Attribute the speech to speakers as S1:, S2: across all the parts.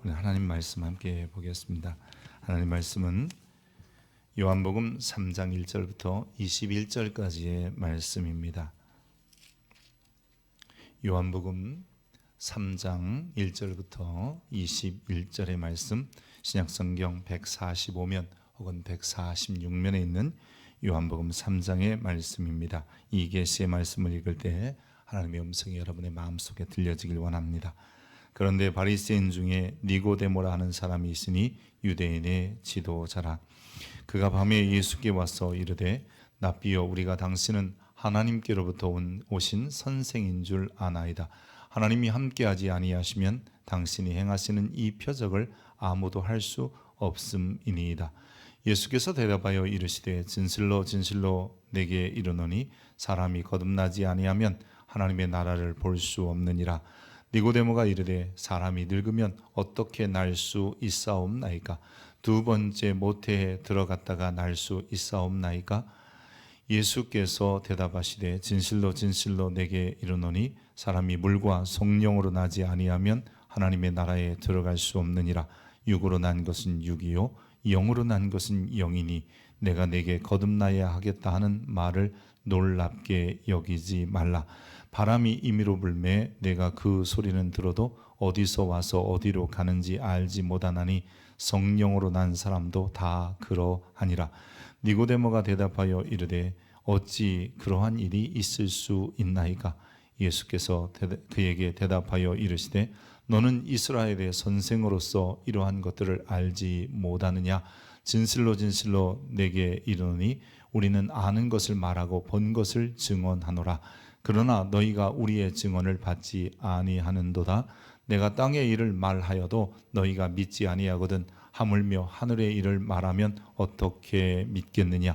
S1: 우리 하나님 말씀 함께 보겠습니다. 하나님 말씀은 요한복음 3장 1절부터 21절까지의 말씀입니다. 요한복음 3장 1절부터 21절의 말씀, 신약성경 145면 혹은 146면에 있는 요한복음 3장의 말씀입니다. 이 계시의 말씀을 읽을 때 하나님의 음성이 여러분의 마음속에 들려지길 원합니다. 그런데 바리새인 중에 니고데모라 하는 사람이 있으니 유대인의 지도자라. 그가 밤에 예수께 와서 이르되 납비여, 우리가 당신은 하나님께로부터 오신 선생인 줄 아나이다. 하나님이 함께하지 아니하시면 당신이 행하시는 이 표적을 아무도 할 수 없음이니이다. 예수께서 대답하여 이르시되 진실로 진실로 내게 이르노니 사람이 거듭나지 아니하면 하나님의 나라를 볼 수 없느니라. 니고데모가 이르되 사람이 늙으면 어떻게 날 수 있사옵나이까? 두 번째 모태에 들어갔다가 날 수 있사옵나이까? 예수께서 대답하시되 진실로 진실로 내게 이르노니 사람이 물과 성령으로 나지 아니하면 하나님의 나라에 들어갈 수 없느니라. 육으로 난 것은 육이요 영으로 난 것은 영이니 내가 내게 거듭나야 하겠다 하는 말을 놀랍게 여기지 말라. 바람이 임의로 불매 내가 그 소리는 들어도 어디서 와서 어디로 가는지 알지 못하나니 성령으로 난 사람도 다 그러하니라. 니고데모가 대답하여 이르되 어찌 그러한 일이 있을 수 있나이까? 예수께서 그에게 대답하여 이르시되 너는 이스라엘의 선생으로서 이러한 것들을 알지 못하느냐? 진실로 진실로 내게 이르노니 우리는 아는 것을 말하고 본 것을 증언하노라. 그러나 너희가 우리의 증언을 받지 아니하는도다. 내가 땅의 일을 말하여도 너희가 믿지 아니하거든 하물며 하늘의 일을 말하면 어떻게 믿겠느냐?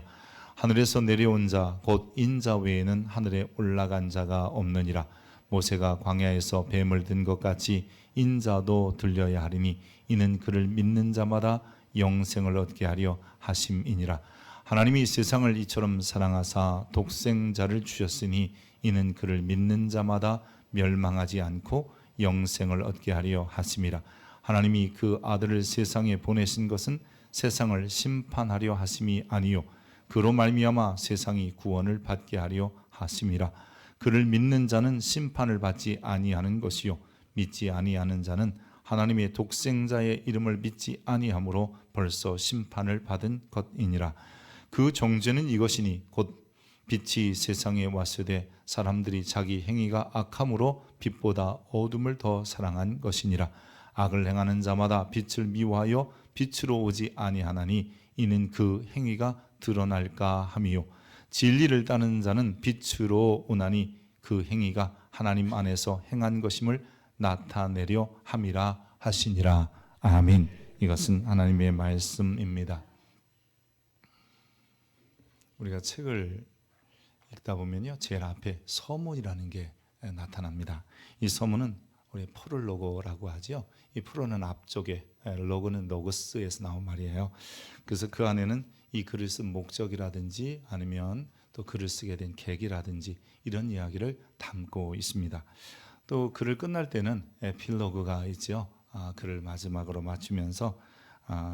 S1: 하늘에서 내려온 자 곧 인자 외에는 하늘에 올라간 자가 없느니라. 모세가 광야에서 뱀을 든 것 같이 인자도 들려야 하리니 이는 그를 믿는 자마다 영생을 얻게 하려 하심이니라. 하나님이 세상을 이처럼 사랑하사 독생자를 주셨으니 이는 그를 믿는 자마다 멸망하지 않고 영생을 얻게 하려 하심이라. 하나님이 그 아들을 세상에 보내신 것은 세상을 심판하려 하심이 아니요 그로 말미암아 세상이 구원을 받게 하려 하심이라. 그를 믿는 자는 심판을 받지 아니하는 것이요 믿지 아니하는 자는 하나님의 독생자의 이름을 믿지 아니하므로 벌써 심판을 받은 것이니라. 그 정죄는 이것이니 곧 빛이 세상에 왔으되 사람들이 자기 행위가 악함으로 빛보다 어둠을 더 사랑한 것이니라. 악을 행하는 자마다 빛을 미워하여 빛으로 오지 아니하나니 이는 그 행위가 드러날까 함이요 진리를 따르는 자는 빛으로 오나니 그 행위가 하나님 안에서 행한 것임을 나타내려 함이라 하시니라. 아멘. 이것은 하나님의 말씀입니다. 우리가 책을 읽다 보면요, 제일 앞에 서문이라는 게 나타납니다. 이 서문은 우리 프롤로고라고 하죠. 이 프로는 앞쪽에, 로고는 로고스에서 나온 말이에요. 그래서 그 안에는 이 글을 쓴 목적이라든지 아니면 또 글을 쓰게 된 계기라든지 이런 이야기를 담고 있습니다. 또 글을 끝날 때는 에필로그가 있죠. 글을 마지막으로 맞추면서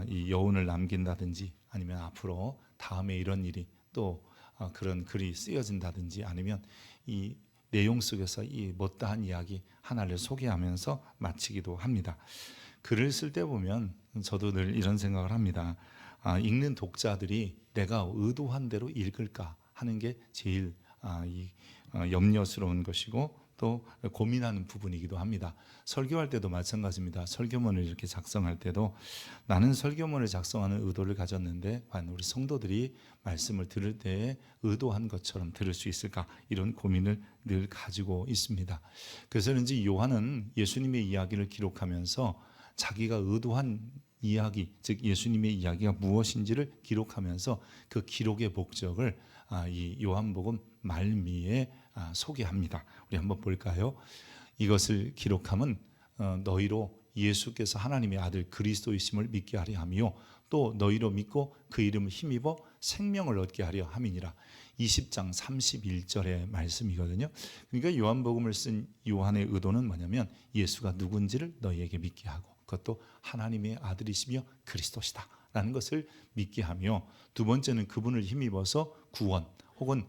S1: 이 여운을 남긴다든지 아니면 앞으로 다음에 이런 일이 또 그런 글이 쓰여진다든지 아니면 이 내용 속에서 이 못다한 이야기 하나를 소개하면서 마치기도 합니다. 글을 쓸 때 보면 저도 늘 이런 생각을 합니다. 읽는 독자들이 내가 의도한 대로 읽을까 하는 게 제일 염려스러운 것이고 또 고민하는 부분이기도 합니다. 설교할 때도 마찬가지입니다. 설교문을 이렇게 작성할 때도 나는 설교문을 작성하는 의도를 가졌는데 과연 우리 성도들이 말씀을 들을 때에 의도한 것처럼 들을 수 있을까 이런 고민을 늘 가지고 있습니다. 그래서인지 요한은 예수님의 이야기를 기록하면서 자기가 의도한 이야기, 즉 예수님의 이야기가 무엇인지를 기록하면서 그 기록의 목적을 이 요한복음 말미에 소개합니다. 우리 한번 볼까요? 이것을 기록함은 너희로 예수께서 하나님의 아들 그리스도이심을 믿게 하려 함이요 또 너희로 믿고 그 이름을 힘입어 생명을 얻게 하려 함이니라. 20장 31절의 말씀이거든요. 그러니까 요한복음을 쓴 요한의 의도는 뭐냐면 예수가 누군지를 너희에게 믿게 하고 그것도 하나님의 아들이시며 그리스도시다 라는 것을 믿게 하며, 두 번째는 그분을 힘입어서 구원, 혹은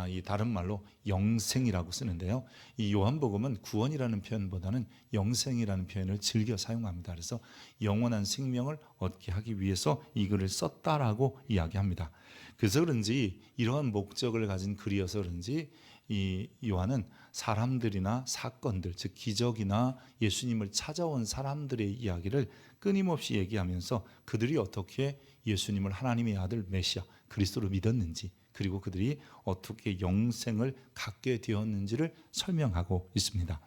S1: 이 다른 말로 영생이라고 쓰는데요, 이 요한복음은 구원이라는 표현보다는 영생이라는 표현을 즐겨 사용합니다. 그래서 영원한 생명을 얻게 하기 위해서 이 글을 썼다라고 이야기합니다. 그래서 그런지, 이러한 목적을 가진 글이어서 그런지 이 요한은 사람들이나 사건들, 즉 기적이나 예수님을 찾아온 사람들의 이야기를 끊임없이 얘기하면서 그들이 어떻게 예수님을 하나님의 아들 메시아 그리스도로 믿었는지, 그리고 그들이 어떻게 영생을 갖게 되었는지를 설명하고 있습니다.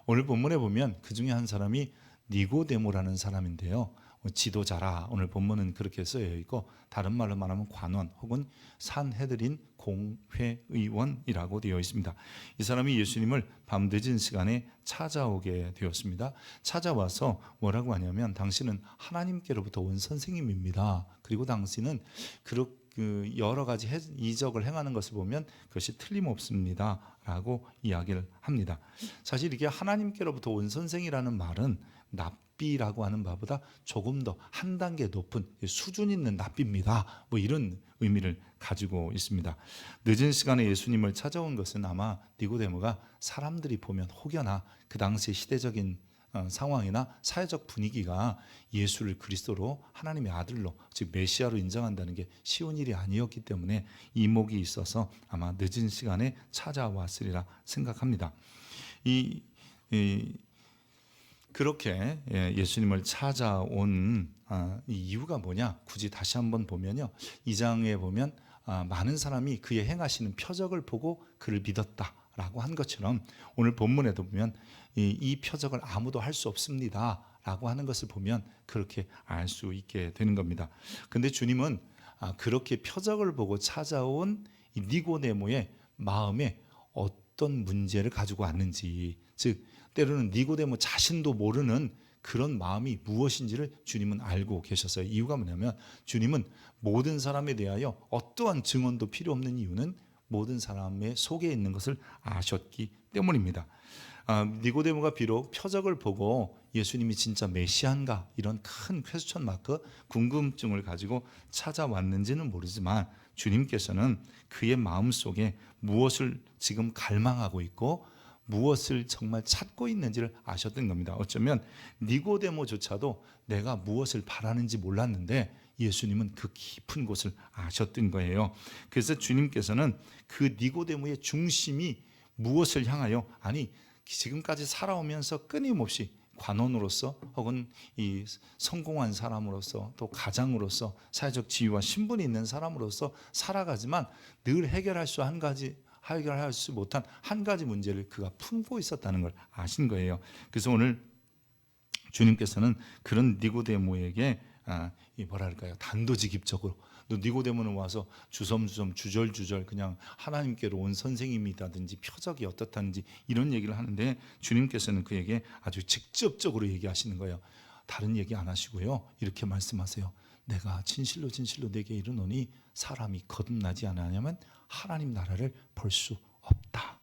S1: 오늘 본문에 보면 그 중에 한 사람이 니고데모라는 사람인데요, 지도자라 오늘 본문은 그렇게 쓰여 있고, 다른 말로 말하면 관원 혹은 산헤드린 공회의원이라고 되어 있습니다. 이 사람이 예수님을 밤늦은 시간에 찾아오게 되었습니다. 찾아와서 뭐라고 하냐면, 당신은 하나님께로부터 온 선생님입니다. 그리고 당신은 그 여러 가지 이적을 행하는 것을 보면 그것이 틀림없습니다 라고 이야기를 합니다. 사실 이게 하나님께로부터 온 선생이라는 말은 랍비라고 하는 바보다 조금 더 한 단계 높은 수준 있는 랍비입니다, 뭐 이런 의미를 가지고 있습니다. 늦은 시간에 예수님을 찾아온 것은 아마 니고데모가 사람들이 보면 혹여나 그 당시 시대적인 상황이나 사회적 분위기가 예수를 그리스도로 하나님의 아들로, 즉 메시아로 인정한다는 게 쉬운 일이 아니었기 때문에 이목이 있어서 아마 늦은 시간에 찾아왔으리라 생각합니다. 그렇게 예수님을 찾아온 이 이유가 뭐냐, 굳이 다시 한번 보면요, 이 장에 보면 많은 사람이 그의 행하시는 표적을 보고 그를 믿었다라고 한 것처럼, 오늘 본문에도 보면 이 표적을 아무도 할 수 없습니다 라고 하는 것을 보면 그렇게 알 수 있게 되는 겁니다. 근데 주님은 그렇게 표적을 보고 찾아온 이 니고데모의 마음에 어떤 문제를 가지고 왔는지, 즉 때로는 니고데모 자신도 모르는 그런 마음이 무엇인지를 주님은 알고 계셨어요. 이유가 뭐냐면, 주님은 모든 사람에 대하여 어떠한 증언도 필요 없는 이유는 모든 사람의 속에 있는 것을 아셨기 때문입니다. 니고데모가 비록 표적을 보고 예수님이 진짜 메시아인가 이런 큰 퀘스천 마크, 궁금증을 가지고 찾아왔는지는 모르지만, 주님께서는 그의 마음속에 무엇을 지금 갈망하고 있고 무엇을 정말 찾고 있는지를 아셨던 겁니다. 어쩌면 니고데모조차도 내가 무엇을 바라는지 몰랐는데 예수님은 그 깊은 곳을 아셨던 거예요. 그래서 주님께서는 그 니고데모의 중심이 무엇을 향하여, 아니 지금까지 살아오면서 끊임없이 관원으로서 혹은 이 성공한 사람으로서 또 가장으로서 사회적 지위와 신분이 있는 사람으로서 살아가지만 늘 해결할 수 못한 한 가지 문제를 그가 품고 있었다는 걸 아신 거예요. 그래서 오늘 주님께서는 그런 니고데모에게 단도직입적으로, 너 니고데모는 와서 주섬주섬 주절주절 그냥 하나님께로 온 선생님이라든지 표적이 어떻다든지 이런 얘기를 하는데, 주님께서는 그에게 아주 직접적으로 얘기하시는 거예요. 다른 얘기 안 하시고요, 이렇게 말씀하세요. 내가 진실로 진실로 내게 이르노니 사람이 거듭나지 않으면 하나님 나라를 볼 수 없다.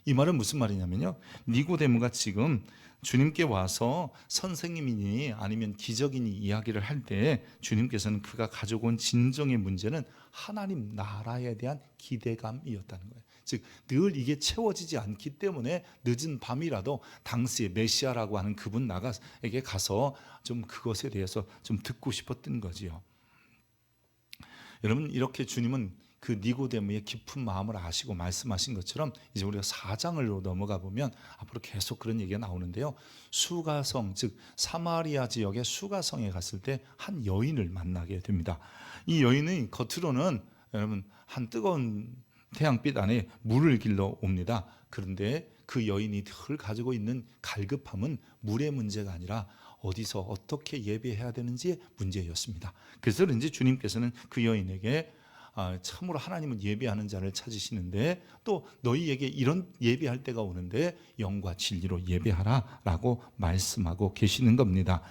S1: 이 말은 무슨 말이냐면요, 니고데모가 지금 주님께 와서 선생님이니 아니면 기적이니 이야기를 할 때 주님께서는 그가 가지고 온 진정의 문제는 하나님 나라에 대한 기대감이었다는 거예요. 즉 늘 이게 채워지지 않기 때문에 늦은 밤이라도 당시의 메시아라고 하는 그분 나가에게 가서 좀 그것에 대해서 좀 듣고 싶었던 거지요. 여러분, 이렇게 주님은 그 니고데모의 깊은 마음을 아시고 말씀하신 것처럼, 이제 우리가 4장으로 넘어가 보면 앞으로 계속 그런 얘기가 나오는데요, 수가성, 즉 사마리아 지역의 수가성에 갔을 때 한 여인을 만나게 됩니다. 이 여인은 겉으로는 여러분 한 뜨거운 태양빛 안에 물을 길러 옵니다. 그런데 그 여인이 늘 가지고 있는 갈급함은 물의 문제가 아니라 어디서 어떻게 예배해야 되는지의 문제였습니다. 그래서 그런지 주님께서는 그 여인에게 참으로 하나님은 예배하는 자를 찾으시는데, 또 너희에게 이런 예배할 때가 오는데 영과 진리로 예배하라 라고 말씀하고 계시는 겁니다.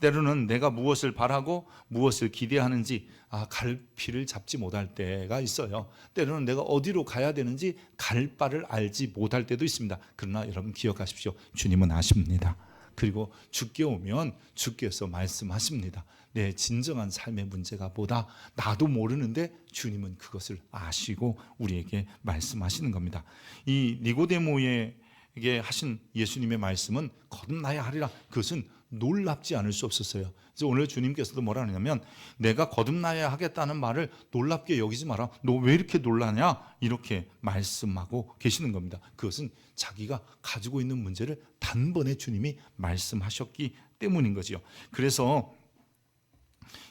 S1: 때로는 내가 무엇을 바라고 무엇을 기대하는지 갈피를 잡지 못할 때가 있어요. 때로는 내가 어디로 가야 되는지 갈 바를 알지 못할 때도 있습니다. 그러나 여러분 기억하십시오. 주님은 아십니다. 그리고 주께 오면 주께서 말씀하십니다. 내 진정한 삶의 문제가 뭐다? 나도 모르는데 주님은 그것을 아시고 우리에게 말씀하시는 겁니다. 이 니고데모에게 하신 예수님의 말씀은 거듭나야 하리라. 그것은 놀랍지 않을 수 없었어요. 그래서 오늘 주님께서도 뭐라 하냐면 내가 거듭나야 하겠다는 말을 놀랍게 여기지 마라. 너 왜 이렇게 놀라냐? 이렇게 말씀하고 계시는 겁니다. 그것은 자기가 가지고 있는 문제를 단번에 주님이 말씀하셨기 때문인 거지요. 그래서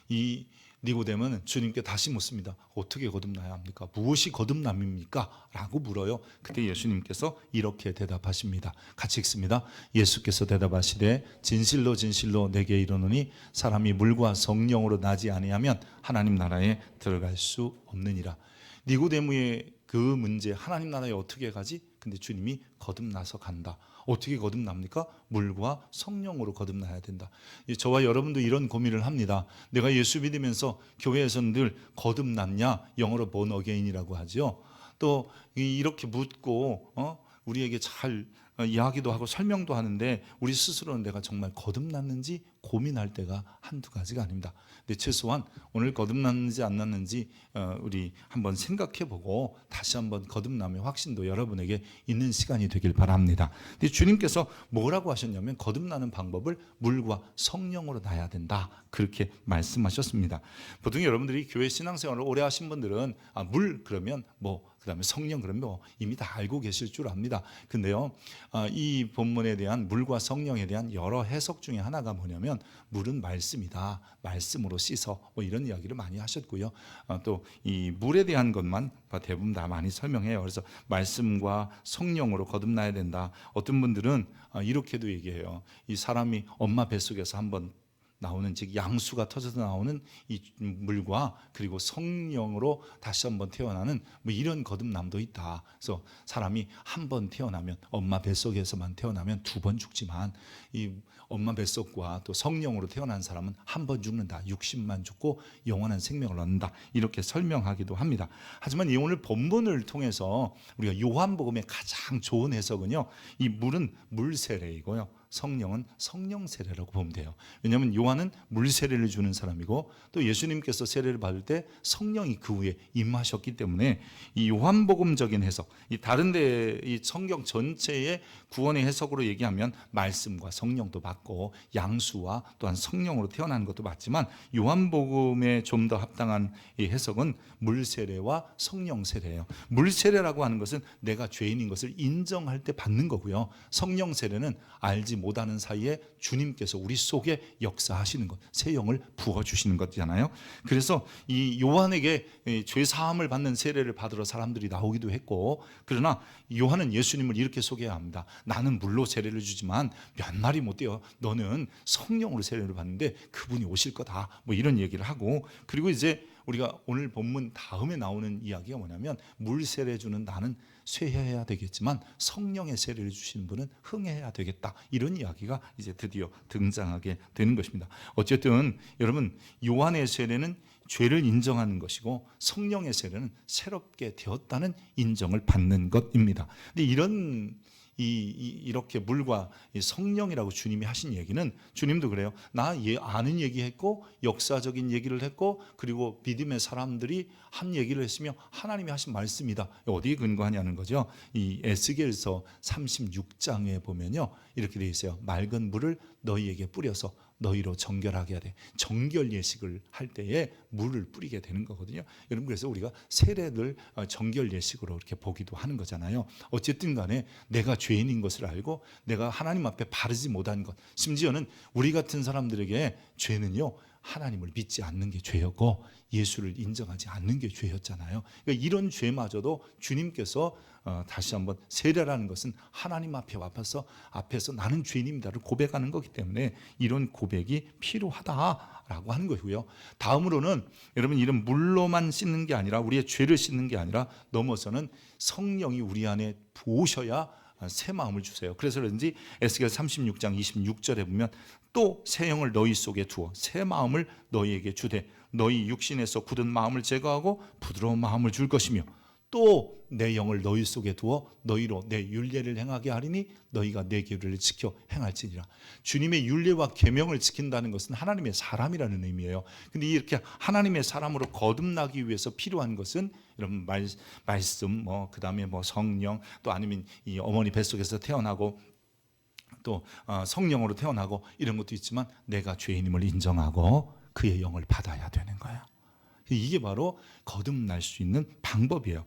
S1: 이 니고데모는 주님께 다시 묻습니다. 어떻게 거듭나야 합니까? 무엇이 거듭남입니까? 라고 물어요. 그때 예수님께서 이렇게 대답하십니다. 같이 읽습니다. 예수께서 대답하시되 진실로 진실로 내게 이르노니 사람이 물과 성령으로 나지 아니하면 하나님 나라에 들어갈 수 없느니라. 니고데모의 그 문제, 하나님 나라에 어떻게 가지? 근데 주님이 거듭나서 간다. 어떻게 거듭납니까? 물과 성령으로 거듭나야 된다. 저와 여러분도 이런 고민을 합니다. 내가 예수 믿으면서 교회에서는 늘 거듭났냐? 영어로 born again이라고 하죠. 또 이렇게 묻고 우리에게 잘 이야기도 하고 설명도 하는데 우리 스스로는 내가 정말 거듭났는지 고민할 때가 한두 가지가 아닙니다. 근데 최소한 오늘 거듭났는지 안 났는지 우리 한번 생각해보고 다시 한번 거듭남의 확신도 여러분에게 있는 시간이 되길 바랍니다. 근데 주님께서 뭐라고 하셨냐면 거듭나는 방법을 물과 성령으로 나야 된다. 그렇게 말씀하셨습니다. 보통 여러분들이 교회 신앙생활을 오래 하신 분들은 물 그러면 그다음에 성령 그러면 이미 다 알고 계실 줄 압니다. 근데요, 이 본문에 대한 물과 성령에 대한 여러 해석 중에 하나가 뭐냐면 물은 말씀이다. 말씀으로 씻어 이런 이야기를 많이 하셨고요. 또 이 물에 대한 것만 대부분 다 많이 설명해요. 그래서 말씀과 성령으로 거듭나야 된다. 어떤 분들은 이렇게도 얘기해요. 이 사람이 엄마 뱃속에서 한번 나오는 즉 양수가 터져서 나오는 이 물과 그리고 성령으로 다시 한번 태어나는 이런 거듭남도 있다. 그래서 사람이 한 번 태어나면 엄마 뱃속에서만 태어나면 2번 죽지만 이 엄마 뱃속과 또 성령으로 태어난 사람은 한 번 죽는다. 육신만 죽고 영원한 생명을 얻는다. 이렇게 설명하기도 합니다. 하지만 이 오늘 본문을 통해서 우리가 요한복음의 가장 좋은 해석은요. 이 물은 물 세례이고요. 성령은 성령 세례라고 보면 돼요. 왜냐하면 요한은 물 세례를 주는 사람이고 또 예수님께서 세례를 받을 때 성령이 그 후에 임하셨기 때문에 이 요한복음적인 해석, 이 다른데 이 성경 전체의 구원의 해석으로 얘기하면 말씀과 성령도 받고 양수와 또한 성령으로 태어나는 것도 맞지만 요한복음에 좀 더 합당한 이 해석은 물 세례와 성령 세례예요. 물 세례라고 하는 것은 내가 죄인인 것을 인정할 때 받는 거고요. 성령 세례는 알지 못하는 사이에 주님께서 우리 속에 역사하시는 것, 새 영을 부어주시는 것이잖아요. 그래서 이 요한에게 죄 사함을 받는 세례를 받으러 사람들이 나오기도 했고, 그러나 요한은 예수님을 이렇게 소개해야 합니다. 나는 물로 세례를 주지만 몇 말이 못 돼요. 너는 성령으로 세례를 받는데 그분이 오실 거다. 이런 얘기를 하고, 그리고 이제 우리가 오늘 본문 다음에 나오는 이야기가 뭐냐면 물 세례 주는 나는 쇠해야 되겠지만 성령의 세례를 주시는 분은 흥해야 되겠다. 이런 이야기가 이제 드디어 등장하게 되는 것입니다. 어쨌든 여러분, 요한의 세례는 죄를 인정하는 것이고 성령의 세례는 새롭게 되었다는 인정을 받는 것입니다. 근데 이렇게 물과 성령이라고 주님이 하신 얘기는, 주님도 그래요. 나 아는 얘기했고 역사적인 얘기를 했고 그리고 믿음의 사람들이 한 얘기를 했으며 하나님이 하신 말씀이다. 어디에 근거하냐는 거죠. 이 에스겔서 36장에 보면요, 이렇게 되어 있어요. 맑은 물을 너희에게 뿌려서 너희로 정결하게 하되, 정결 예식을 할 때에 물을 뿌리게 되는 거거든요. 여러분, 그래서 우리가 세례를 정결 예식으로 이렇게 보기도 하는 거잖아요. 어쨌든 간에 내가 죄인인 것을 알고 내가 하나님 앞에 바르지 못한 것, 심지어는 우리 같은 사람들에게 죄는요, 하나님을 믿지 않는 게 죄였고 예수를 인정하지 않는 게 죄였잖아요. 그러니까 이런 죄마저도 주님께서 다시 한번 세례라는 것은 하나님 앞에서 나는 죄인입니다를 고백하는 거기 때문에 이런 고백이 필요하다라고 하는 것이고요. 다음으로는 여러분, 이런 물로만 씻는 게 아니라 우리의 죄를 씻는 게 아니라 넘어서는 성령이 우리 안에 부으셔야 새 마음을 주세요. 그래서 그런지 에스겔 36장 26절에 보면 또 새 영을 너희 속에 두어 새 마음을 너희에게 주되 너희 육신에서 굳은 마음을 제거하고 부드러운 마음을 줄 것이며 또 내 영을 너희 속에 두어 너희로 내 율례를 행하게 하리니 너희가 내 계율을 지켜 행할지니라. 주님의 율례와 계명을 지킨다는 것은 하나님의 사람이라는 의미예요. 근데 이렇게 하나님의 사람으로 거듭나기 위해서 필요한 것은 여러분 말씀, 그다음에 성령, 또 아니면 이 어머니 뱃속에서 태어나고 또 성령으로 태어나고 이런 것도 있지만 내가 죄인임을 인정하고 그의 영을 받아야 되는 거예요. 이게 바로 거듭날 수 있는 방법이에요.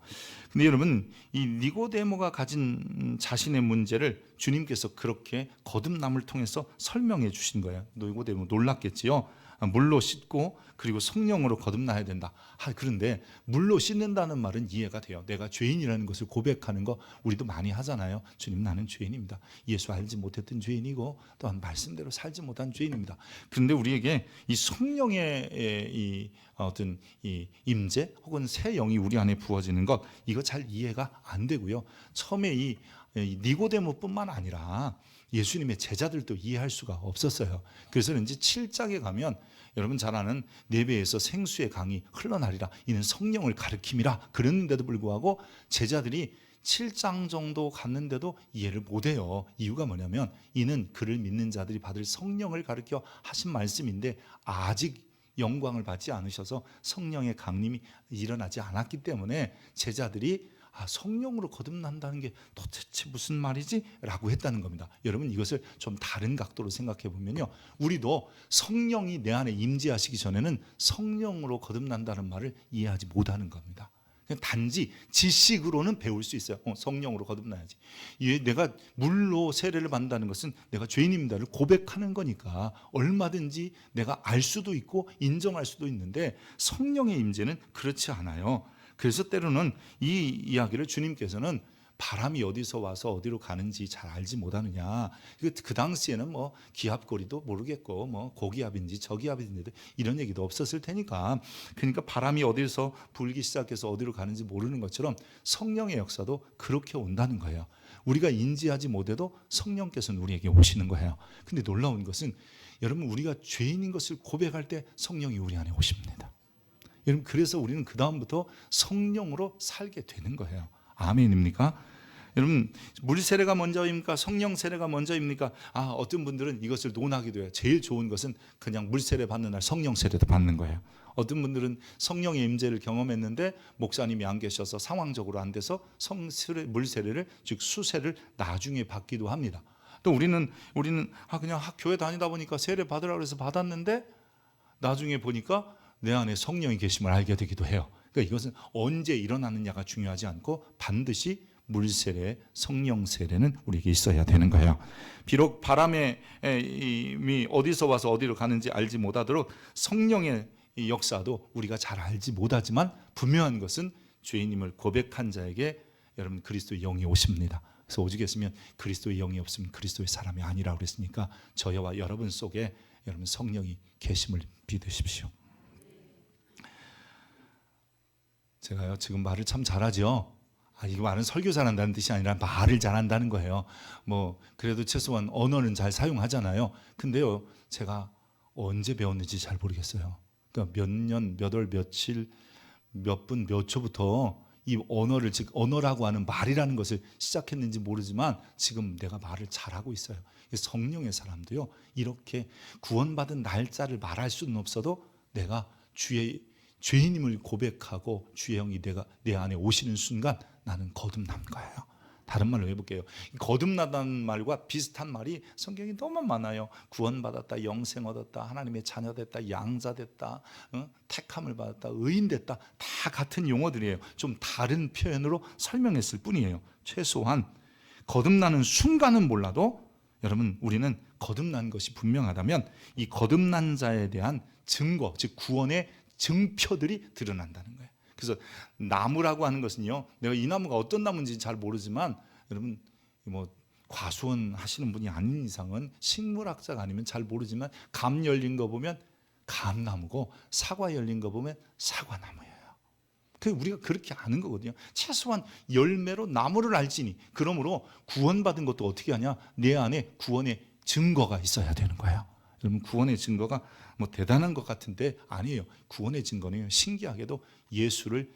S1: 근데 여러분, 이 니고데모가 가진 자신의 문제를 주님께서 그렇게 거듭남을 통해서 설명해 주신 거예요. 니고데모 놀랐겠지요. 물로 씻고 그리고 성령으로 거듭나야 된다. 그런데 물로 씻는다는 말은 이해가 돼요. 내가 죄인이라는 것을 고백하는 거 우리도 많이 하잖아요. 주님, 나는 죄인입니다. 예수 알지 못했던 죄인이고 또한 말씀대로 살지 못한 죄인입니다. 그런데 우리에게 이 성령의 이 어떤 이 임재 혹은 새 영이 우리 안에 부어지는 것, 이거 잘 이해가 안 되고요. 처음에 이 니고데모뿐만 아니라 예수님의 제자들도 이해할 수가 없었어요. 그래서 왠지 7장에 가면 여러분 잘 아는 네배에서 생수의 강이 흘러나리라, 이는 성령을 가르킴이라 그랬는데도 불구하고 제자들이 7장 정도 갔는데도 이해를 못해요. 이유가 뭐냐면 이는 그를 믿는 자들이 받을 성령을 가르쳐 하신 말씀인데 아직 영광을 받지 않으셔서 성령의 강림이 일어나지 않았기 때문에 제자들이 성령으로 거듭난다는 게 도대체 무슨 말이지? 라고 했다는 겁니다. 여러분, 이것을 좀 다른 각도로 생각해 보면요, 우리도 성령이 내 안에 임재하시기 전에는 성령으로 거듭난다는 말을 이해하지 못하는 겁니다. 그냥 단지 지식으로는 배울 수 있어요. 성령으로 거듭나야지. 내가 물로 세례를 받는다는 것은 내가 죄인입니다를 고백하는 거니까 얼마든지 내가 알 수도 있고 인정할 수도 있는데 성령의 임재는 그렇지 않아요. 그래서 때로는 이 이야기를 주님께서는 바람이 어디서 와서 어디로 가는지 잘 알지 못하느냐. 그 당시에는 기압고리도 모르겠고 고기압인지 저기압인지 이런 얘기도 없었을 테니까, 그러니까 바람이 어디서 불기 시작해서 어디로 가는지 모르는 것처럼 성령의 역사도 그렇게 온다는 거예요. 우리가 인지하지 못해도 성령께서는 우리에게 오시는 거예요. 근데 놀라운 것은 여러분, 우리가 죄인인 것을 고백할 때 성령이 우리 안에 오십니다. 여러분, 그래서 우리는 그 다음부터 성령으로 살게 되는 거예요. 아멘입니까? 여러분, 물 세례가 먼저입니까? 성령 세례가 먼저입니까? 어떤 분들은 이것을 논하기도 해요. 제일 좋은 것은 그냥 물 세례 받는 날 성령 세례도 받는 거예요. 어떤 분들은 성령의 임재를 경험했는데 목사님이 안 계셔서 상황적으로 안 돼서 물 세례를, 즉 수세를 나중에 받기도 합니다. 또 우리는 그냥 교회 다니다 보니까 세례 받으라고 해서 받았는데 나중에 보니까 내 안에 성령이 계심을 알게 되기도 해요. 그러니까 이것은 언제 일어나느냐가 중요하지 않고 반드시 물세례, 성령 세례는 우리에게 있어야 되는 거예요. 비록 바람이 어디서 와서 어디로 가는지 알지 못하도록 성령의 역사도 우리가 잘 알지 못하지만 분명한 것은 죄인임을 고백한 자에게 여러분 그리스도의 영이 오십니다. 그래서 오죽했으면 그리스도의 영이 없으면 그리스도의 사람이 아니라고 그랬으니까 저와 여러분 속에 여러분 성령이 계심을 믿으십시오. 제가요 지금 말을 참 잘하죠. 이거 말은 설교 잘한다는 뜻이 아니라 말을 잘한다는 거예요. 그래도 최소한 언어는 잘 사용하잖아요. 근데요 제가 언제 배웠는지 잘 모르겠어요. 그러니까 몇 년, 몇 월, 며칠, 몇 분, 몇 초부터 이 언어를, 즉 언어라고 하는 말이라는 것을 시작했는지 모르지만 지금 내가 말을 잘하고 있어요. 성령의 사람도요 이렇게 구원받은 날짜를 말할 수는 없어도 내가 죄인임을 고백하고 주의 영이 내 안에 오시는 순간 나는 거듭난 거예요. 다른 말로 해볼게요. 거듭나다는 말과 비슷한 말이 성경이 너무 많아요. 구원받았다, 영생 얻었다, 하나님의 자녀 됐다, 양자 됐다, 택함을 받았다, 의인 됐다, 다 같은 용어들이에요. 좀 다른 표현으로 설명했을 뿐이에요. 최소한 거듭나는 순간은 몰라도 여러분 우리는 거듭난 것이 분명하다면 이 거듭난 자에 대한 증거, 즉 구원의 증표들이 드러난다는 거예요. 그래서 나무라고 하는 것은요, 내가 이 나무가 어떤 나무인지 잘 모르지만 여러분 과수원 하시는 분이 아닌 이상은 식물학자가 아니면 잘 모르지만 감 열린 거 보면 감나무고 사과 열린 거 보면 사과나무예요. 우리가 그렇게 아는 거거든요. 최소한 열매로 나무를 알지니, 그러므로 구원받은 것도 어떻게 하냐, 내 안에 구원의 증거가 있어야 되는 거예요. 여러분 구원의 증거가 대단한 것 같은데 아니에요. 구원의 증거는 신기하게도 예수를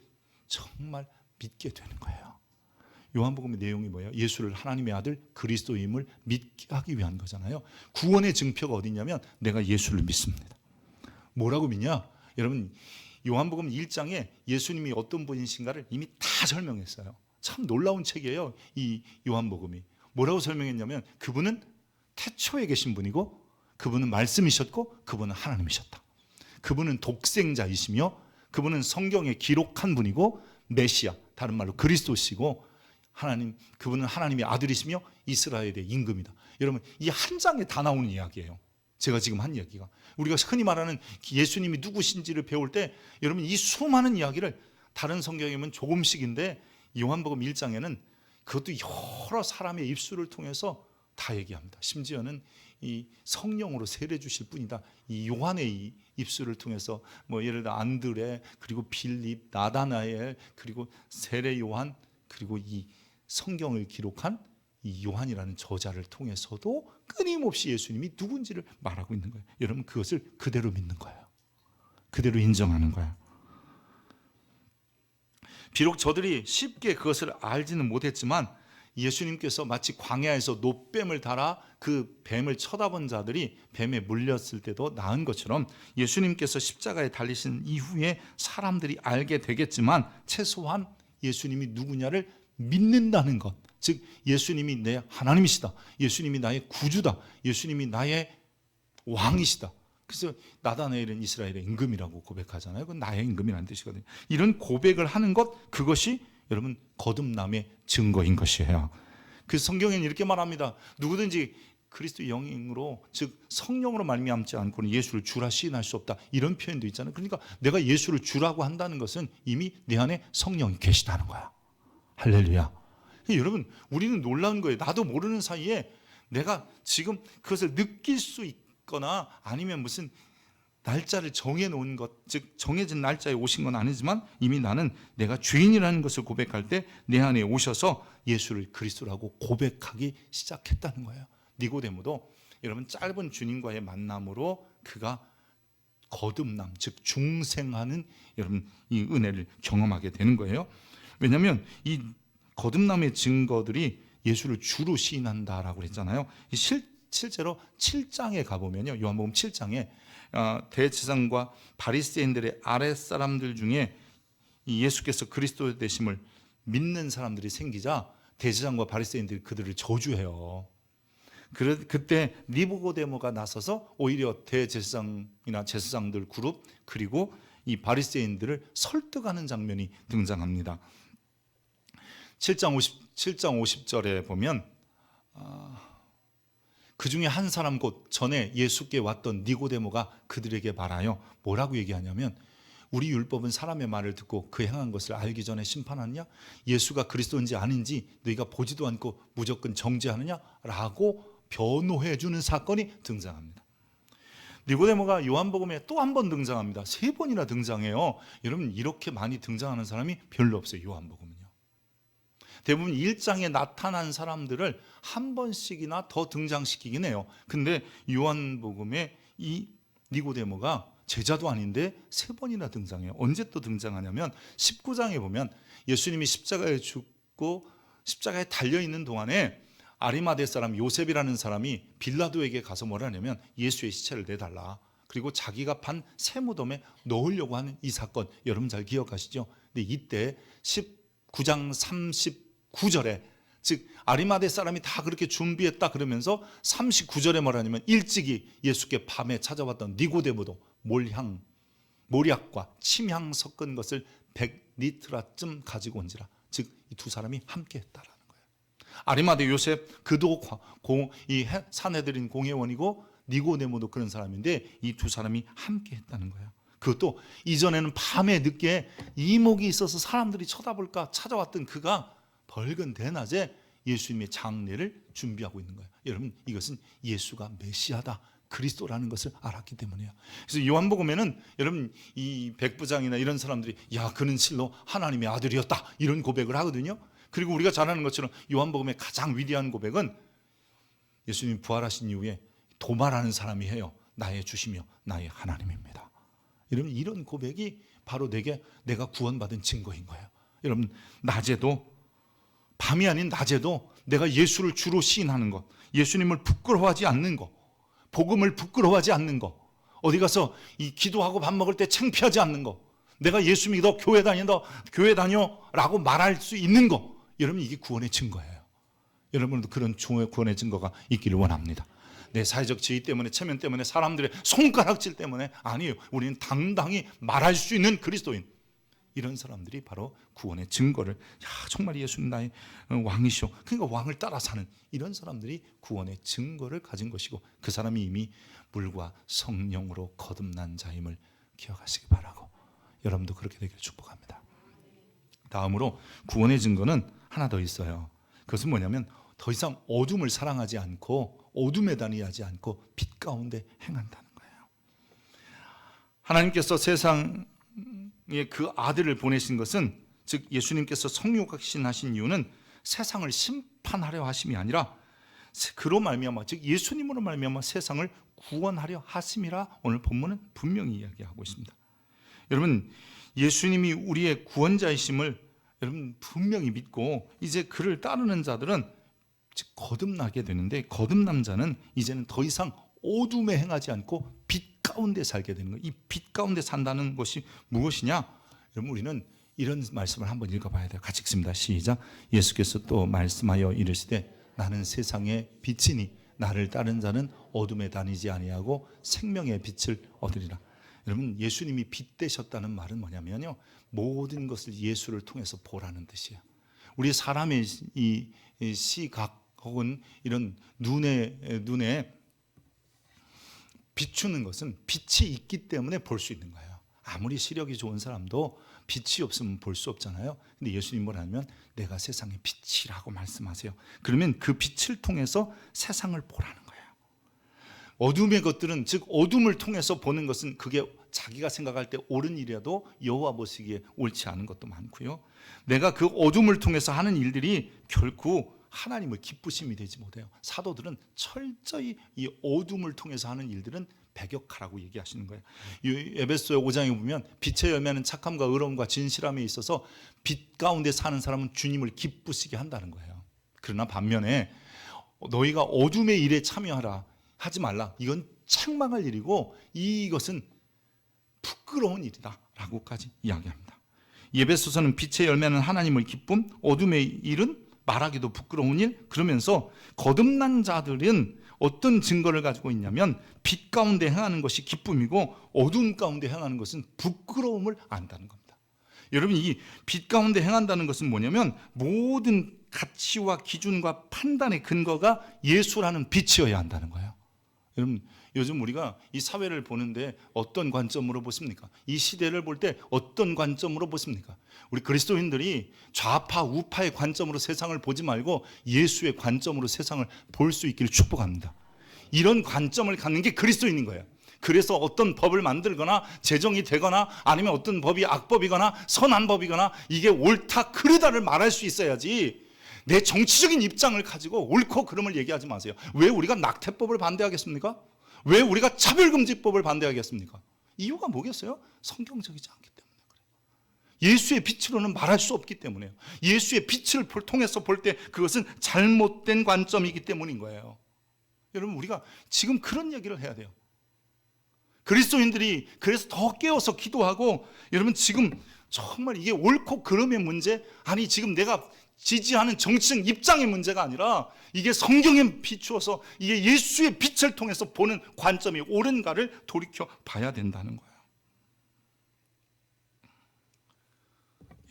S1: 정말 믿게 되는 거예요. 요한복음의 내용이 뭐예요? 예수를 하나님의 아들 그리스도임을 믿게 하기 위한 거잖아요. 구원의 증표가 어디냐면 내가 예수를 믿습니다. 뭐라고 믿냐? 여러분 요한복음 1장에 예수님이 어떤 분이신가를 이미 다 설명했어요. 참 놀라운 책이에요. 이 요한복음이. 뭐라고 설명했냐면 그분은 태초에 계신 분이고 그분은 말씀이셨고 그분은 하나님이셨다. 그분은 독생자이시며 그분은 성경에 기록한 분이고 메시아, 다른 말로 그리스도시고 그분은 하나님의 아들이시며 이스라엘의 임금이다. 여러분 이 한 장에 다 나오는 이야기예요. 제가 지금 한 이야기가. 우리가 흔히 말하는 예수님이 누구신지를 배울 때 여러분 이 수많은 이야기를 다른 성경에 보면 조금씩인데 요한복음 1장에는 그것도 여러 사람의 입술을 통해서 다 얘기합니다. 심지어는 이 성령으로 세례 주실 분이다. 이 요한의 이 입술을 통해서 뭐 예를 들어 안드레 그리고 빌립, 나다나엘 그리고 세례 요한 그리고 이 성경을 기록한 이 요한이라는 저자를 통해서도 끊임없이 예수님이 누군지를 말하고 있는 거예요. 여러분 그것을 그대로 믿는 거예요. 그대로 인정하는 거예요. 비록 저들이 쉽게 그것을 알지는 못했지만 예수님께서 마치 광야에서 놋뱀을 달아 그 뱀을 쳐다본 자들이 뱀에 물렸을 때도 나은 것처럼 예수님께서 십자가에 달리신 이후에 사람들이 알게 되겠지만 최소한 예수님이 누구냐를 믿는다는 것, 즉 예수님이 내 하나님이시다, 예수님이 나의 구주다, 예수님이 나의 왕이시다. 그래서 나다나엘은 이스라엘의 임금이라고 고백하잖아요. 그건 나의 임금이라는 뜻이거든요. 이런 고백을 하는 것, 그것이 여러분 거듭남의 증거인 것이에요. 그 성경에는 이렇게 말합니다. 누구든지 그리스도 영으로, 즉 성령으로 말미암지 않고는 예수를 주라 시인할 수 없다. 이런 표현도 있잖아요. 그러니까 내가 예수를 주라고 한다는 것은 이미 내 안에 성령이 계시다는 거야. 할렐루야. 여러분 우리는 놀라운 거예요. 나도 모르는 사이에 내가 지금 그것을 느낄 수 있거나 아니면 무슨 날짜를 정해놓은 것, 즉 정해진 날짜에 오신 건 아니지만 이미 나는 내가 주인이라는 것을 고백할 때 내 안에 오셔서 예수를 그리스도라고 고백하기 시작했다는 거예요. 니고데모도 여러분 짧은 주님과의 만남으로 그가 거듭남, 즉 중생하는 여러분 이 은혜를 경험하게 되는 거예요. 왜냐하면 이 거듭남의 증거들이 예수를 주로 시인한다라고 그랬잖아요. 실제로 7장에 가보면요, 요한복음 7장에 대제사장과 바리새인들의 아랫사람들 중에 이 예수께서 그리스도 되심을 믿는 사람들이 생기자 대제사장과 바리새인들이 그들을 저주해요. 그때 니고데모가 나서서 오히려 대제사장이나 제사장들 그룹 그리고 이 바리새인들을 설득하는 장면이 등장합니다. 7장 50절에 보면 그 중에 한 사람 곧 전에 예수께 왔던 니고데모가 그들에게 말하여 뭐라고 얘기하냐면 우리 율법은 사람의 말을 듣고 그 행한 것을 알기 전에 심판하느냐? 예수가 그리스도인지 아닌지 너희가 보지도 않고 무조건 정죄하느냐라고 변호해 주는 사건이 등장합니다. 니고데모가 요한복음에 또 한 번 등장합니다. 3번이나 등장해요. 여러분 이렇게 많이 등장하는 사람이 별로 없어요. 요한복음은요. 대부분 1장에 나타난 사람들을 한 번씩이나 더 등장시키긴 해요. 근데 요한복음에 이 니고데모가 제자도 아닌데 3번이나 등장해요. 언제 또 등장하냐면 19장에 보면 예수님이 십자가에 죽고 십자가에 달려있는 동안에 아리마대 사람 요셉이라는 사람이 빌라도에게 가서 뭐라 하냐면 예수의 시체를 내달라. 그리고 자기가 판 새 무덤에 넣으려고 하는 이 사건 여러분 잘 기억하시죠? 근데 이때 19장 39절에 즉 아리마대 사람이 다 그렇게 준비했다 그러면서 39절에 뭐라냐면 일찍이 예수께 밤에 찾아왔던 니고데모도 몰약과 침향 섞은 것을 100리트라쯤 가지고 온지라. 즉 이 두 사람이 함께 했다라는 거예요. 아리마대 요셉 그도 이 사내들인 공회원이고 니고데모도 그런 사람인데 이 두 사람이 함께 했다는 거예요. 그것도 이전에는 밤에 늦게 이목이 있어서 사람들이 쳐다볼까 찾아왔던 그가 밝은 대낮에 예수님의 장례를 준비하고 있는 거예요. 여러분 이것은 예수가 메시아다 그리스도라는 것을 알았기 때문이에요. 그래서 요한복음에는 여러분 이 백부장이나 이런 사람들이 야 그는 실로 하나님의 아들이었다 이런 고백을 하거든요. 그리고 우리가 잘 아는 것처럼 요한복음의 가장 위대한 고백은 예수님이 부활하신 이후에 도말하는 사람이 해요. 나의 주시며 나의 하나님입니다. 여러분 이런 고백이 바로 내가 구원받은 증거인 거예요. 여러분, 낮에도, 밤이 아닌 낮에도 내가 예수를 주로 시인하는 것, 예수님을 부끄러워하지 않는 것, 복음을 부끄러워하지 않는 것, 어디 가서 이 기도하고 밥 먹을 때 창피하지 않는 것, 내가 예수 믿어 교회 다녀라고 말할 수 있는 것, 여러분, 이게 구원의 증거예요. 여러분도 그런 구원의 증거가 있기를 원합니다. 내 사회적 지위 때문에, 체면 때문에, 사람들의 손가락질 때문에 아니에요. 우리는 당당히 말할 수 있는 그리스도인, 이런 사람들이 바로 구원의 증거를, 정말 예수님 나의 왕이시오, 그러니까 왕을 따라 사는 이런 사람들이 구원의 증거를 가진 것이고, 그 사람이 이미 물과 성령으로 거듭난 자임을 기억하시기 바라고, 여러분도 그렇게 되기를 축복합니다. 다음으로 구원의 증거는 하나 더 있어요. 그것은 뭐냐면 더 이상 어둠을 사랑하지 않고 어둠에 다니지 않고 빛 가운데 행한다는 거예요. 하나님께서 세상에 그 아들을 보내신 것은, 즉 예수님께서 성육신하신 이유는 세상을 심판하려 하심이 아니라 그로 말미암아, 즉 예수님으로 말미암아 세상을 구원하려 하심이라 오늘 본문은 분명히 이야기하고 있습니다. 여러분, 예수님이 우리의 구원자이심을 여러분 분명히 믿고 이제 그를 따르는 자들은 즉 거듭나게 되는데, 거듭난 자는 이제는 더 이상 어둠에 행하지 않고 빛 가운데 살게 되는 거예요. 이 빛 가운데 산다는 것이 무엇이냐? 여러분, 우리는 이런 말씀을 한번 읽어봐야 돼요. 같이 읽습니다. 시작. 예수께서 또 말씀하여 이르시되 나는 세상의 빛이니 나를 따른 자는 어둠에 다니지 아니하고 생명의 빛을 얻으리라. 여러분, 예수님이 빛 되셨다는 말은 뭐냐면요, 모든 것을 예수를 통해서 보라는 뜻이에요. 우리 사람의 이 시각 혹은 이런 눈에 비추는 것은 빛이 있기 때문에 볼 수 있는 거예요. 아무리 시력이 좋은 사람도 빛이 없으면 볼 수 없잖아요. 근데 예수님 뭐라면 내가 세상의 빛이라고 말씀하세요. 그러면 그 빛을 통해서 세상을 보라는 거예요. 어둠의 것들은, 즉 어둠을 통해서 보는 것은 그게 자기가 생각할 때 옳은 일이라도 여호와 보시기에 옳지 않은 것도 많고요. 내가 그 어둠을 통해서 하는 일들이 결코 하나님을 기쁘심이 되지 못해요. 사도들은 철저히 이 어둠을 통해서 하는 일들은 배격하라고 얘기하시는 거예요. 에베소 5장에 보면 빛의 열매는 착함과 의로움과 진실함에 있어서 빛 가운데 사는 사람은 주님을 기쁘시게 한다는 거예요. 그러나 반면에 너희가 어둠의 일에 참여하라 하지 말라, 이건 책망할 일이고 이것은 부끄러운 일이다 라고까지 이야기합니다. 에베소서는 빛의 열매는 하나님을 기쁨, 어둠의 일은 말하기도 부끄러운 일, 그러면서 거듭난 자들은 어떤 증거를 가지고 있냐면 빛 가운데 행하는 것이 기쁨이고 어둠 가운데 행하는 것은 부끄러움을 안다는 겁니다. 여러분, 이 빛 가운데 행한다는 것은 뭐냐면 모든 가치와 기준과 판단의 근거가 예수라는 빛이어야 한다는 거예요. 여러분, 요즘 우리가 이 사회를 보는데 어떤 관점으로 보십니까? 이 시대를 볼 때 어떤 관점으로 보십니까? 우리 그리스도인들이 좌파 우파의 관점으로 세상을 보지 말고 예수의 관점으로 세상을 볼 수 있기를 축복합니다. 이런 관점을 갖는 게 그리스도인인 거예요. 그래서 어떤 법을 만들거나 제정이 되거나 아니면 어떤 법이 악법이거나 선한 법이거나 이게 옳다 그르다를 말할 수 있어야지, 내 정치적인 입장을 가지고 옳고 그름을 얘기하지 마세요. 왜 우리가 낙태법을 반대하겠습니까? 왜 우리가 차별금지법을 반대하겠습니까? 이유가 뭐겠어요? 성경적이지 않기 때문에 그래요. 예수의 빛으로는 말할 수 없기 때문에요. 예수의 빛을 통해서 볼 때 그것은 잘못된 관점이기 때문인 거예요. 여러분, 우리가 지금 그런 얘기를 해야 돼요. 그리스도인들이 그래서 더 깨어서 기도하고, 여러분 지금 정말 이게 옳고 그름의 문제, 아니 지금 내가 지지하는 정치적 입장의 문제가 아니라 이게 성경에 비추어서 이게 예수의 빛을 통해서 보는 관점이 옳은가를 돌이켜 봐야 된다는 거예요.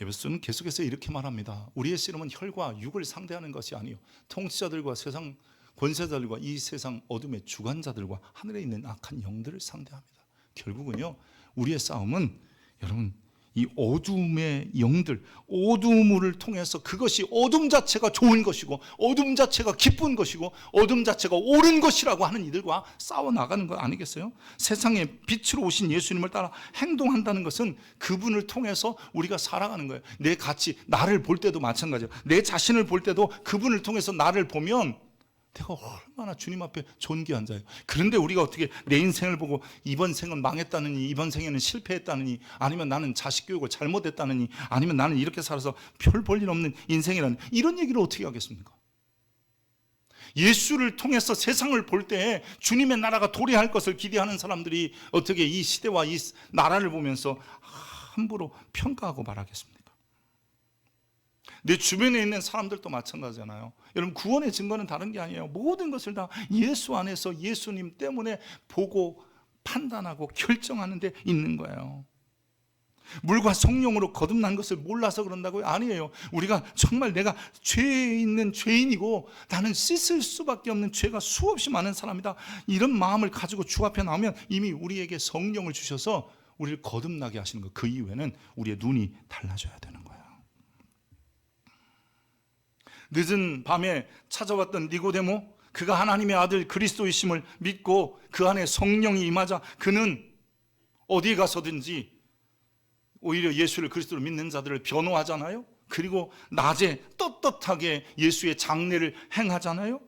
S1: 에베소는 계속해서 이렇게 말합니다. 우리의 씨름은 혈과 육을 상대하는 것이 아니요 통치자들과 세상 권세자들과 이 세상 어둠의 주관자들과 하늘에 있는 악한 영들을 상대합니다. 결국은요, 우리의 싸움은 여러분 이 어둠의 영들, 어둠을 통해서 그것이 어둠 자체가 좋은 것이고 어둠 자체가 기쁜 것이고 어둠 자체가 옳은 것이라고 하는 이들과 싸워나가는 거 아니겠어요? 세상에 빛으로 오신 예수님을 따라 행동한다는 것은 그분을 통해서 우리가 살아가는 거예요. 내 가치, 나를 볼 때도 마찬가지예요. 내 자신을 볼 때도 그분을 통해서 나를 보면 내가 얼마나 주님 앞에 존귀한 자예요. 그런데 우리가 어떻게 내 인생을 보고 이번 생은 망했다느니, 이번 생에는 실패했다느니, 아니면 나는 자식 교육을 잘못했다느니, 아니면 나는 이렇게 살아서 별 볼 일 없는 인생이라는, 이런 얘기를 어떻게 하겠습니까? 예수를 통해서 세상을 볼 때 주님의 나라가 도래할 것을 기대하는 사람들이 어떻게 이 시대와 이 나라를 보면서 함부로 평가하고 말하겠습니까? 내 주변에 있는 사람들도 마찬가지잖아요. 여러분, 구원의 증거는 다른 게 아니에요. 모든 것을 다 예수 안에서 예수님 때문에 보고 판단하고 결정하는 데 있는 거예요. 물과 성령으로 거듭난 것을 몰라서 그런다고요? 아니에요. 우리가 정말 내가 죄에 있는 죄인이고 나는 씻을 수밖에 없는 죄가 수없이 많은 사람이다, 이런 마음을 가지고 주 앞에 나오면 이미 우리에게 성령을 주셔서 우리를 거듭나게 하시는 거예요. 그 이후에는 우리의 눈이 달라져야 되는 거예요. 늦은 밤에 찾아왔던 니고데모, 그가 하나님의 아들 그리스도이심을 믿고 그 안에 성령이 임하자 그는 어디에 가서든지 오히려 예수를 그리스도로 믿는 자들을 변호하잖아요. 그리고 낮에 떳떳하게 예수의 장례를 행하잖아요.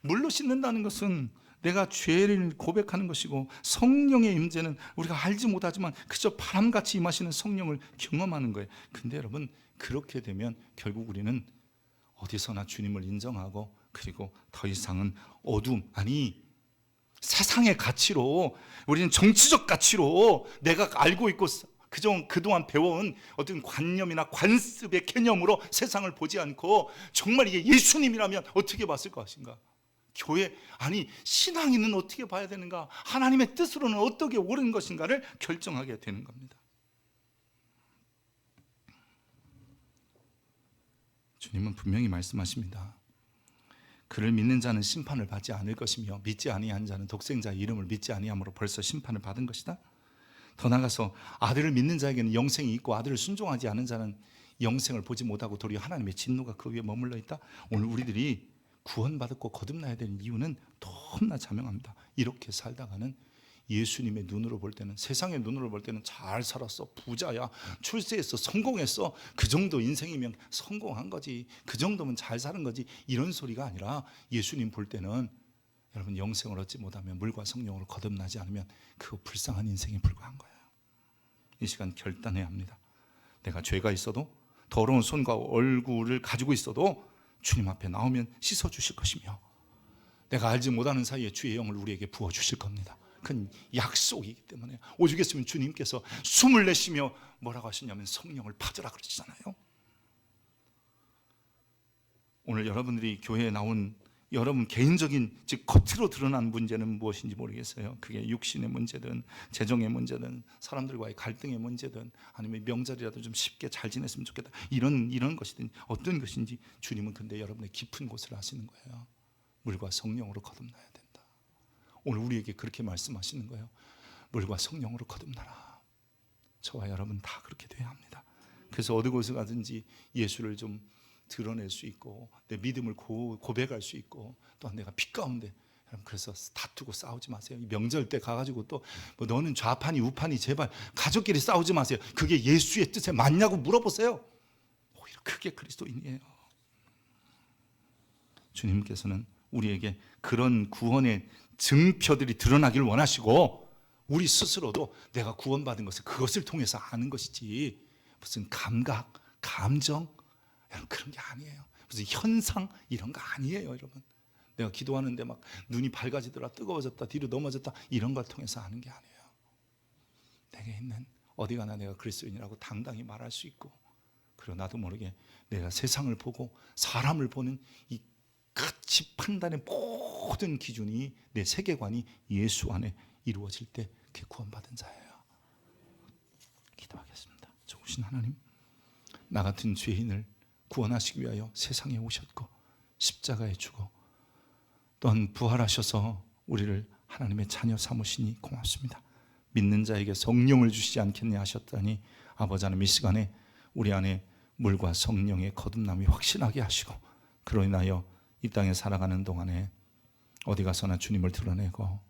S1: 물로 씻는다는 것은 내가 죄를 고백하는 것이고, 성령의 임재는 우리가 알지 못하지만 그저 바람같이 임하시는 성령을 경험하는 거예요. 근데 여러분, 그렇게 되면 결국 우리는 어디서나 주님을 인정하고, 그리고 더 이상은 어둠, 아니 세상의 가치로, 우리는 정치적 가치로 내가 알고 있고 그동안 배워온 어떤 관념이나 관습의 개념으로 세상을 보지 않고, 정말 이게 예수님이라면 어떻게 봤을 것인가? 교회, 아니 신앙인은 어떻게 봐야 되는가? 하나님의 뜻으로는 어떻게 옳은 것인가를 결정하게 되는 겁니다. 주님은 분명히 말씀하십니다. 그를 믿는 자는 심판을 받지 않을 것이며 믿지 아니한 자는 독생자의 이름을 믿지 아니함으로 벌써 심판을 받은 것이다. 더 나아가서 아들을 믿는 자에게는 영생이 있고 아들을 순종하지 않은 자는 영생을 보지 못하고 도리어 하나님의 진노가 그 위에 머물러 있다. 오늘 우리들이 구원받았고 거듭나야 되는 이유는 너무나 자명합니다. 이렇게 살다가는 예수님의 눈으로 볼 때는, 세상의 눈으로 볼 때는 잘 살았어, 부자야, 출세했어, 성공했어, 그 정도 인생이면 성공한 거지, 그 정도면 잘 사는 거지, 이런 소리가 아니라 예수님 볼 때는 여러분, 영생을 얻지 못하면, 물과 성령으로 거듭나지 않으면 그 불쌍한 인생에 불과한 거예요. 이 시간 결단해야 합니다. 내가 죄가 있어도, 더러운 손과 얼굴을 가지고 있어도 주님 앞에 나오면 씻어주실 것이며, 내가 알지 못하는 사이에 주의 영을 우리에게 부어주실 겁니다. 그건 약속이기 때문에. 오죽했으면 주님께서 숨을 내쉬며 뭐라고 하시냐면 성령을 받으라 그러시잖아요. 오늘 여러분들이 교회에 나온 여러분 개인적인, 즉 겉으로 드러난 문제는 무엇인지 모르겠어요. 그게 육신의 문제든 재정의 문제든 사람들과의 갈등의 문제든 아니면 명절이라도 좀 쉽게 잘 지냈으면 좋겠다, 이런 것이든 어떤 것인지, 주님은 근데 여러분의 깊은 곳을 아시는 거예요. 물과 성령으로 거듭나야 된다. 오늘 우리에게 그렇게 말씀하시는 거예요. 물과 성령으로 거듭나라. 저와 여러분 다 그렇게 돼야 합니다. 그래서 어느 곳에 가든지 예수를 좀 드러낼 수 있고, 내 믿음을 고백할 수 있고, 또한 내가 빛 가운데, 여러분 그래서 다투고 싸우지 마세요. 명절 때 가가지고 또 뭐 너는 좌판이 우판이, 제발 가족끼리 싸우지 마세요. 그게 예수의 뜻에 맞냐고 물어보세요. 오히려 그게 그리스도인이에요. 주님께서는 우리에게 그런 구원의 증표들이 드러나길 원하시고, 우리 스스로도 내가 구원받은 것을 그것을 통해서 아는 것이지, 무슨 감각, 감정, 여러분 그런 게 아니에요. 무슨 현상 이런 거 아니에요. 여러분, 내가 기도하는데 막 눈이 밝아지더라, 뜨거워졌다, 뒤로 넘어졌다, 이런 걸 통해서 아는 게 아니에요. 내게 있는, 어디 가나 내가 그리스도인이라고 당당히 말할 수 있고, 그리고 나도 모르게 내가 세상을 보고 사람을 보는 이 가치 판단의 모든 기준이, 내 세계관이 예수 안에 이루어질 때 그게 구원받은 자예요. 기도하겠습니다. 좋으신 하나님, 나 같은 죄인을 구원하시기 위하여 세상에 오셨고 십자가에 죽어 또한 부활하셔서 우리를 하나님의 자녀 삼으시니 고맙습니다. 믿는 자에게 성령을 주시지 않겠냐 하셨다니, 아버지 하나님 이 시간에 우리 안에 물과 성령의 거듭남이 확신하게 하시고, 그로 인하여 이 땅에 살아가는 동안에 어디 가서나 주님을 드러내고,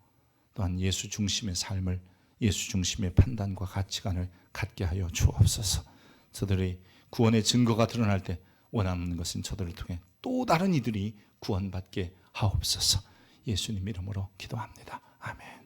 S1: 또한 예수 중심의 삶을, 예수 중심의 판단과 가치관을 갖게 하여 주옵소서. 저들이 구원의 증거가 드러날 때 원하는 것은 저들을 통해 또 다른 이들이 구원받게 하옵소서. 예수님 이름으로 기도합니다. 아멘.